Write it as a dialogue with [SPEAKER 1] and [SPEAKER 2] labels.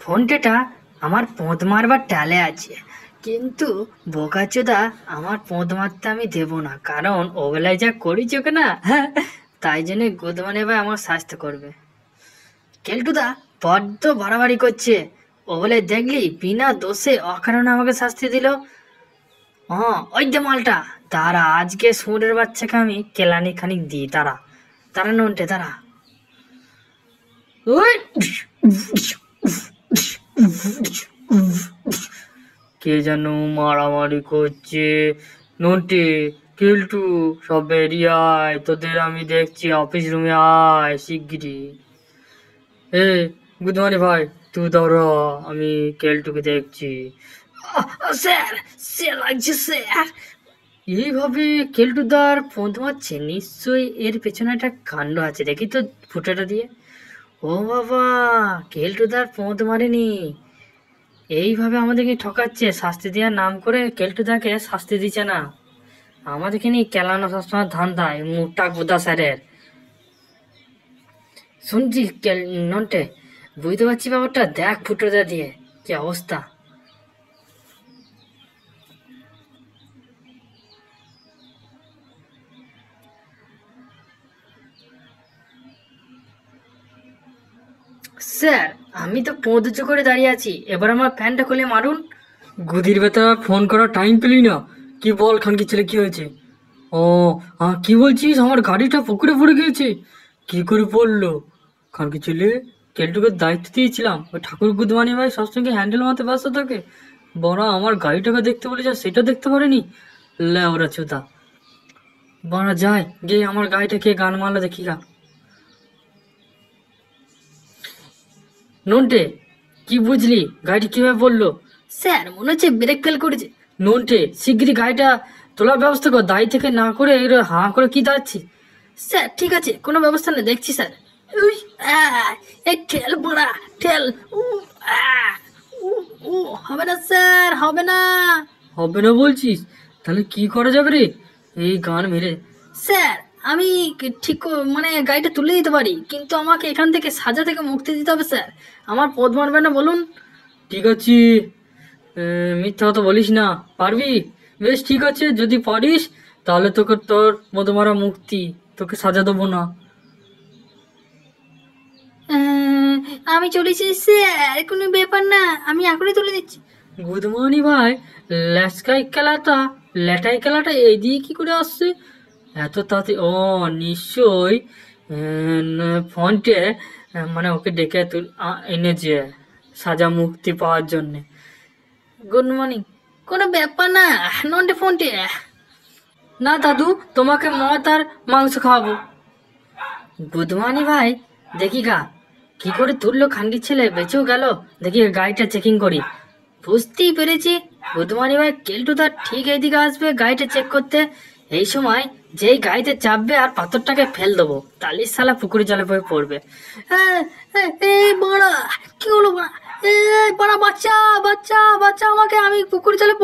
[SPEAKER 1] ফোনটা আমার পোঁত মারবার টালে আছে, কিন্তু বোকাচোদা আমার পোঁত মারতে আমি দেবো না, কারণ ওবেলায় যা করেছি ওকে না, হ্যাঁ, তাই জন্য গোদমানে ভাই আমার শাস্তি করবে। কেলটুদা বড্ড বাড়াবাড়ি করছে, ও বলে দেখলি বিনা দোষে অকারণে আমাকে শাস্তি দিল। হ্যাঁ, ওই যে মালটা, তারা আজকে সুরের বাচ্চাকে আমি কেলানি খানিক দিই, তারা তারা নন্টে তারা। ওই কে যেন মারামারি করছে। নন্টে, কেলটু, সব বেরিয়ে আয়, তোদের আমি দেখছি, অফিস রুমে আয় শিগগিরই। এ গুড মর্নিং ভাই, তুই ধরো, আমি কেলটুকে দেখছি। স্যার, সে লাগছে স্যার। এইভাবে কেলটুদার ফোন মারছে, নিশ্চয়ই এর পেছনে একটা কাণ্ড আছে, দেখি তো ফুটাটা দিয়ে। ও বাবা, কেলটুদার ফোন মারেনি, এইভাবে আমাদেরকে ঠকাচ্ছে, শাস্তি দেওয়ার নাম করে কেলটুদাকে শাস্তি দিচ্ছে না, আমাদেরকে নিয়ে কেলানো সবসময় ধান্দা মোটা গোদা স্যারের। শুনছি নন্টে, বুঝতে পারছি ব্যাপারটা, দেখ ফুটোদা দিয়ে কি অবস্থা। স্যার, আমি তো পৌঁছ করে দাঁড়িয়ে আছি, এবার আমার ফ্যানটা খুলে মারুন। গুদির বেতা, ফোন করার টাইম পেলি না? কি বল খানকি ছেলে, কি হয়েছে? ও, কি বলছিস? আমার গাড়িটা পুকুরে পড়ে গিয়েছে। কি করে পড়লো? খানকি ছেলে, কেলটুকে দায়িত্ব দিয়েছিলাম, ওই ঠাকুর গুদমানি ভাই সবসঙ্গে হ্যান্ডেল মারতে ব্যস্ত থাকে, বড় আমার গাড়িটাকে দেখতে বলেছে, সেটা দেখতে পারেনি। লে ওরা চোদা, বড় যায় গিয়ে আমার গাড়িটা কে গান মারলো দেখি গা। নন্টে, কি বুঝলি? গাড়িটি কিভাবে পড়লো? স্যার, মনে হচ্ছে ব্রেক ফেল করেছে। নন্টে, শিগগিরই গাড়িটা তোলার ব্যবস্থা কর, দাঁড়িয়ে থেকে না করে এর হাঁ করে কি দাঁড়াচ্ছি? স্যার ঠিক আছে, কোনো ব্যবস্থা নেই, দেখছি স্যার। উই, এই ঠেল বড়া, ঠেল। উ, উ, উ, হবে না স্যার, হবে না। হবে না বলছিস? তাহলে কি করা যাবে রে এই গান মেরে? স্যার, আমি ঠিক মানে গাড়িটা তুলে দিতে পারি, কিন্তু আমাকে এখান থেকে সাজা থেকে মুক্তি দিতে হবে স্যার, আমার পদ মারবে না বলুন। ঠিক আছে, মিথ্যা কথা বলিস না, পারবি? বেশ ঠিক আছে, যদি পারিস তাহলে তোকে তোর মধুমারা মুক্তি, তোকে সাজা দেবো না। আমি চলেছি স্যার, কোনো ব্যাপার না, আমি এখনই তুলে দিচ্ছি। গুড মর্নিং ভাই, ল্যাটাই খেলাটা এই দিয়ে কি করে আসছে এত তাড়াতাড়ি? ও, নিশ্চয়ই ফোনটে মানে ওকে ডেকে এনেছে সাজা মুক্তি পাওয়ার জন্যে। গুড মর্নিং, কোনো ব্যাপার না, নন্টে ফোনটে। না দাদু, তোমাকে মদ আর মাংস খাওয়াবো। গুড মর্নিং ভাই, দেখি গা কি করে তুললো খানকির ছেলে, বেঁচেও গেল, দেখি গাড়িটা চেকিং করি। বুঝতেই পেরেছি গুড মর্নিং ভাই, কেলটুদা ঠিক এইদিকে আসবে গাড়িটা চেক করতে, এই সময় যেই গাড়িতে চাপবে আর পাথরটাকে ফেল দেবো, তালির সালা পুকুরে জলে পড়ে পড়বে। এই বড়া, কি হলো বড়া? এই বড়া, বাচ্চা বাচ্চা বাচ্চা আমাকে, আমি পুকুরে জলে